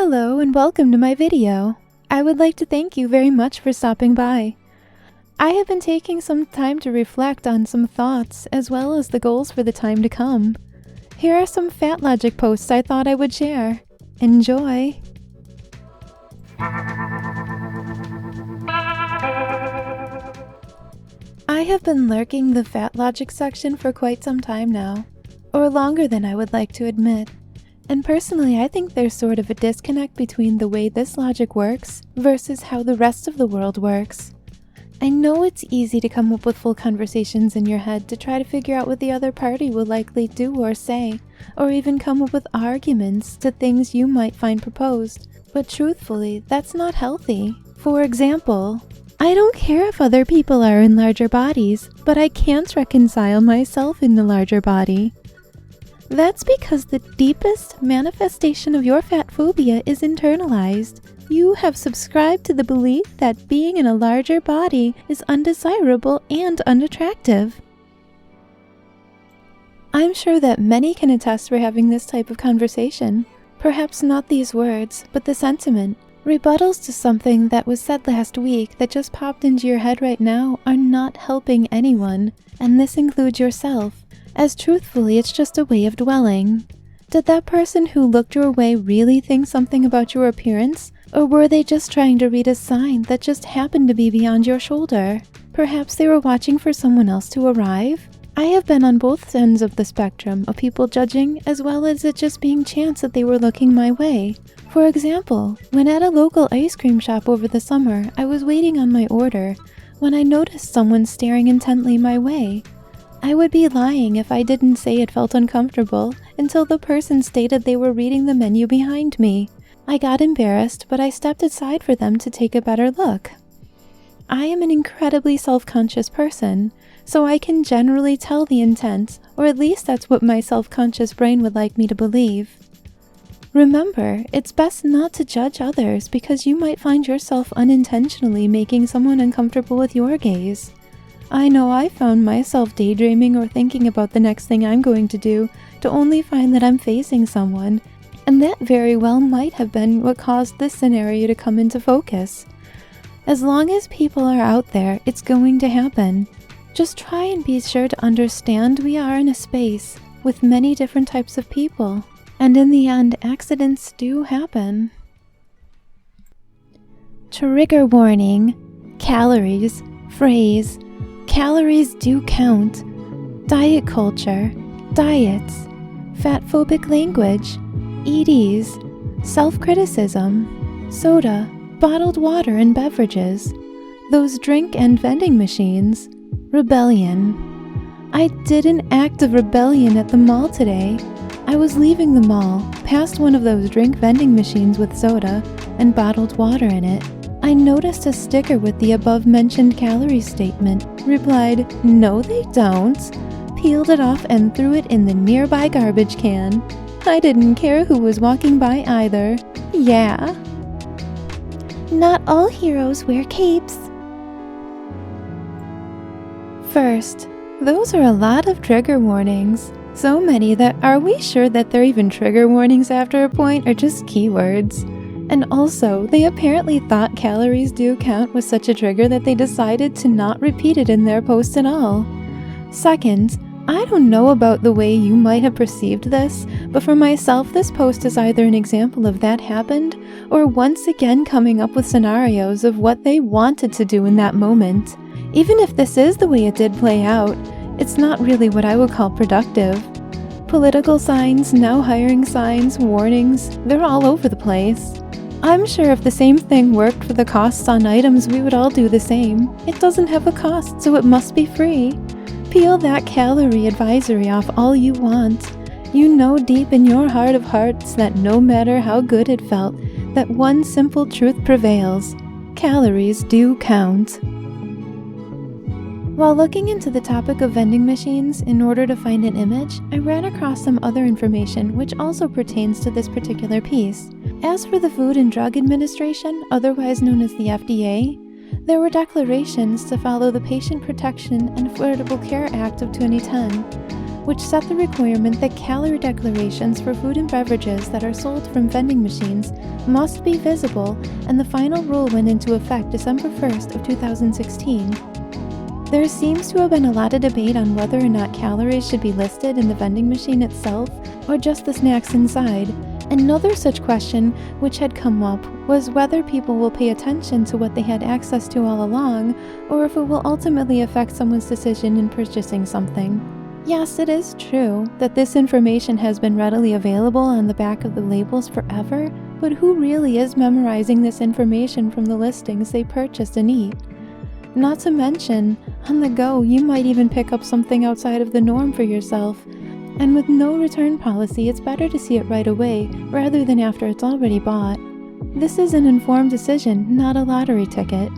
Hello and welcome to my video. I would like to thank you very much for stopping by. I have been taking some time to reflect on some thoughts as well as the goals for the time to come. Here are some fatlogic posts I thought I would share. Enjoy! I have been lurking the fatlogic section for quite some time now, or longer than I would like to admit. And personally, I think there's sort of a disconnect between the way this logic works versus how the rest of the world works. I know it's easy to come up with full conversations in your head to try to figure out what the other party will likely do or say, or even come up with arguments to things you might find proposed. But truthfully, that's not healthy. For example, I don't care if other people are in larger bodies, but I can't reconcile myself in the larger body. That's because the deepest manifestation of your fat phobia is internalized. You have subscribed to the belief that being in a larger body is undesirable and unattractive. I'm sure that many can attest for having this type of conversation. Perhaps not these words, but the sentiment. Rebuttals to something that was said last week that just popped into your head right now are not helping anyone, and this includes yourself. As truthfully, it's just a way of dwelling. Did that person who looked your way really think something about your appearance? Or were they just trying to read a sign that just happened to be beyond your shoulder? Perhaps they were watching for someone else to arrive? I have been on both ends of the spectrum of people judging as well as it just being chance that they were looking my way. For example, when at a local ice cream shop over the summer, I was waiting on my order when I noticed someone staring intently my way. I would be lying if I didn't say it felt uncomfortable until the person stated they were reading the menu behind me. I got embarrassed, but I stepped aside for them to take a better look. I am an incredibly self-conscious person, so I can generally tell the intent, or at least that's what my self-conscious brain would like me to believe. Remember, it's best not to judge others because you might find yourself unintentionally making someone uncomfortable with your gaze. I know I found myself daydreaming or thinking about the next thing I'm going to do to only find that I'm facing someone, and that very well might have been what caused this scenario to come into focus. As long as people are out there, it's going to happen. Just try and be sure to understand we are in a space with many different types of people, and in the end, accidents do happen. Trigger warning. Calories. Phrase. Calories do count. Diet culture. Diets. Fat-phobic language. EDs. Self-criticism. Soda. Bottled water and beverages. Those drink and vending machines. Rebellion. I did an act of rebellion at the mall today. I was leaving the mall, past one of those drink vending machines with soda and bottled water in it. I noticed a sticker with the above-mentioned calorie statement, replied, "No they don't," peeled it off and threw it in the nearby garbage can. I didn't care who was walking by either. Yeah. Not all heroes wear capes. First, those are a lot of trigger warnings. So many that are we sure that they're even trigger warnings after a point or just keywords? And also, they apparently thought calories do count was such a trigger that they decided to not repeat it in their post at all. Second, I don't know about the way you might have perceived this, but for myself this post is either an example of that happened, or once again coming up with scenarios of what they wanted to do in that moment. Even if this is the way it did play out, it's not really what I would call productive. Political signs, now hiring signs, warnings, they're all over the place. I'm sure if the same thing worked for the costs on items, we would all do the same. It doesn't have a cost, so it must be free. Peel that calorie advisory off all you want. You know deep in your heart of hearts that no matter how good it felt, that one simple truth prevails. Calories do count. While looking into the topic of vending machines in order to find an image, I ran across some other information which also pertains to this particular piece. As for the Food and Drug Administration, otherwise known as the FDA, there were declarations to follow the Patient Protection and Affordable Care Act of 2010. which set the requirement that calorie declarations for food and beverages that are sold from vending machines must be visible, and the final rule went into effect December 1st of 2016. There seems to have been a lot of debate on whether or not calories should be listed in the vending machine itself or just the snacks inside. Another such question which had come up was whether people will pay attention to what they had access to all along, or if it will ultimately affect someone's decision in purchasing something. Yes, it is true that this information has been readily available on the back of the labels forever, but who really is memorizing this information from the listings they purchase and eat? Not to mention, on the go, you might even pick up something outside of the norm for yourself. And with no return policy, it's better to see it right away rather than after it's already bought. This is an informed decision, not a lottery ticket.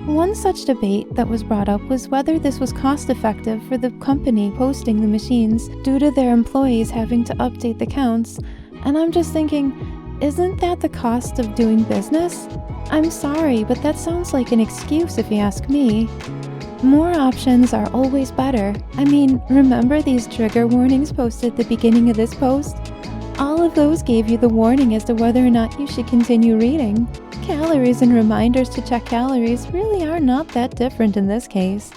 One such debate that was brought up was whether this was cost-effective for the company posting the machines due to their employees having to update the counts, and I'm just thinking, isn't that the cost of doing business? I'm sorry, but that sounds like an excuse if you ask me. More options are always better. I mean, remember these trigger warnings posted at the beginning of this post? All of those gave you the warning as to whether or not you should continue reading. Calories and reminders to check calories really are not that different in this case.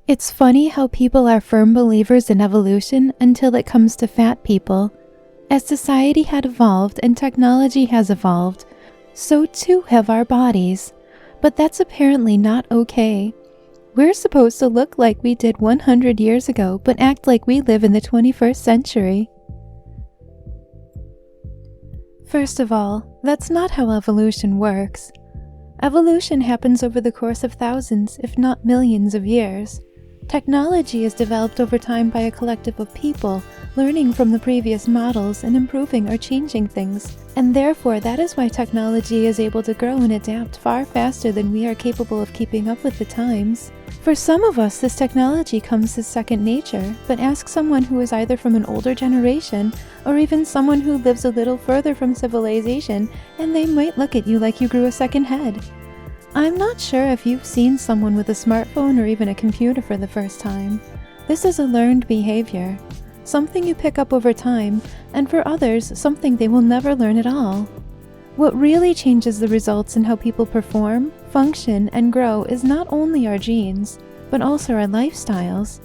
It's funny how people are firm believers in evolution until it comes to fat people. As society had evolved and technology has evolved, so too have our bodies. But that's apparently not okay. We're supposed to look like we did 100 years ago, but act like we live in the 21st century. First of all, that's not how evolution works. Evolution happens over the course of thousands, if not millions of years. Technology is developed over time by a collective of people, learning from the previous models and improving or changing things, and therefore that is why technology is able to grow and adapt far faster than we are capable of keeping up with the times. For some of us, this technology comes as second nature, but ask someone who is either from an older generation or even someone who lives a little further from civilization, and they might look at you like you grew a second head. I'm not sure if you've seen someone with a smartphone or even a computer for the first time. This is a learned behavior, something you pick up over time, and for others, something they will never learn at all. What really changes the results in how people perform, function, and grow is not only our genes, but also our lifestyles.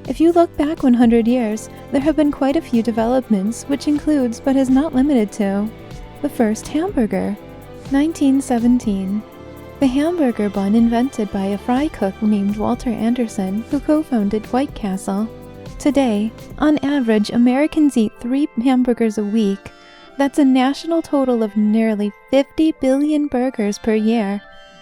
If you look back 100 years, there have been quite a few developments, which includes, but is not limited to, the first hamburger, 1917. The hamburger bun invented by a fry cook named Walter Anderson, who co-founded White Castle. Today, on average, Americans eat 3 hamburgers a week. That's a national total of nearly 50 billion burgers per year.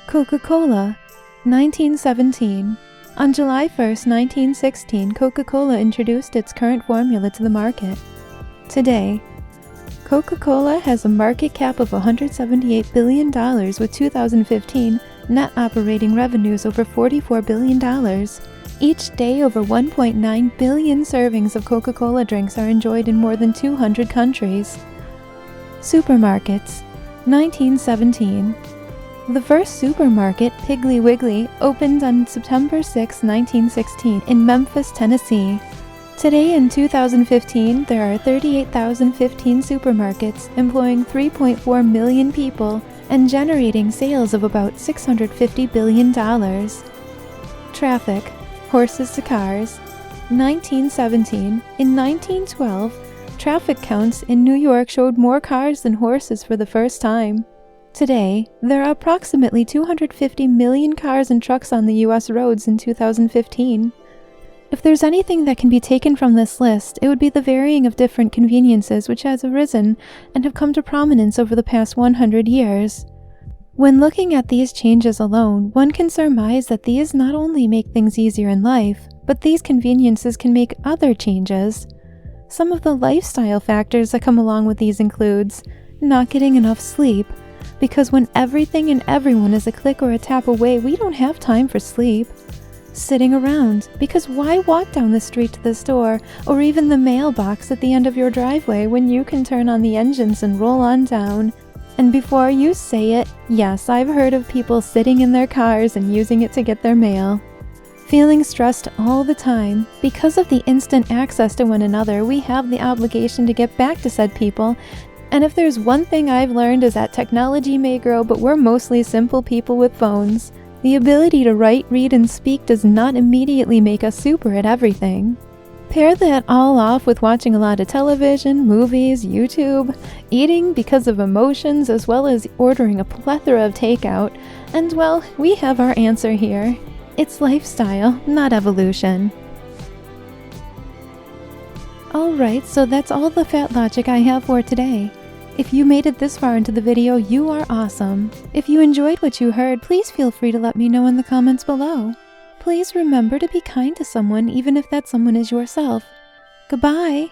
Coca-Cola, 1917. On July 1st, 1916, Coca-Cola introduced its current formula to the market. Today, Coca-Cola has a market cap of $178 billion with 2015 net operating revenues over $44 billion. Each day, over 1.9 billion servings of Coca-Cola drinks are enjoyed in more than 200 countries. Supermarkets, 1917. The first supermarket, Piggly Wiggly, opened on September 6, 1916 in Memphis, Tennessee. Today in 2015, there are 38,015 supermarkets employing 3.4 million people and generating sales of about $650 billion. Traffic, horses to cars, 1917. In 1912, traffic counts in New York showed more cars than horses for the first time. Today, there are approximately 250 million cars and trucks on the U.S. roads in 2015. If there's anything that can be taken from this list, it would be the varying of different conveniences which has arisen and have come to prominence over the past 100 years. When looking at these changes alone, one can surmise that these not only make things easier in life, but these conveniences can make other changes. Some of the lifestyle factors that come along with these includes not getting enough sleep, because when everything and everyone is a click or a tap away, we don't have time for sleep. Sitting around, because why walk down the street to the store or even the mailbox at the end of your driveway when you can turn on the engines and roll on down? And before you say it, yes, I've heard of people sitting in their cars and using it to get their mail. feeling stressed all the time. Because of the instant access to one another, we have the obligation to get back to said people. And if there's one thing I've learned is that technology may grow, but we're mostly simple people with phones. The ability to write, read, and speak does not immediately make us super at everything. Pair that all off with watching a lot of television, movies, YouTube, eating because of emotions, as well as ordering a plethora of takeout, and well, we have our answer here. It's lifestyle, not evolution. Alright, so that's all the fat logic I have for today. If you made it this far into the video, you are awesome. If you enjoyed what you heard, please feel free to let me know in the comments below. Please remember to be kind to someone, even if that someone is yourself. Goodbye!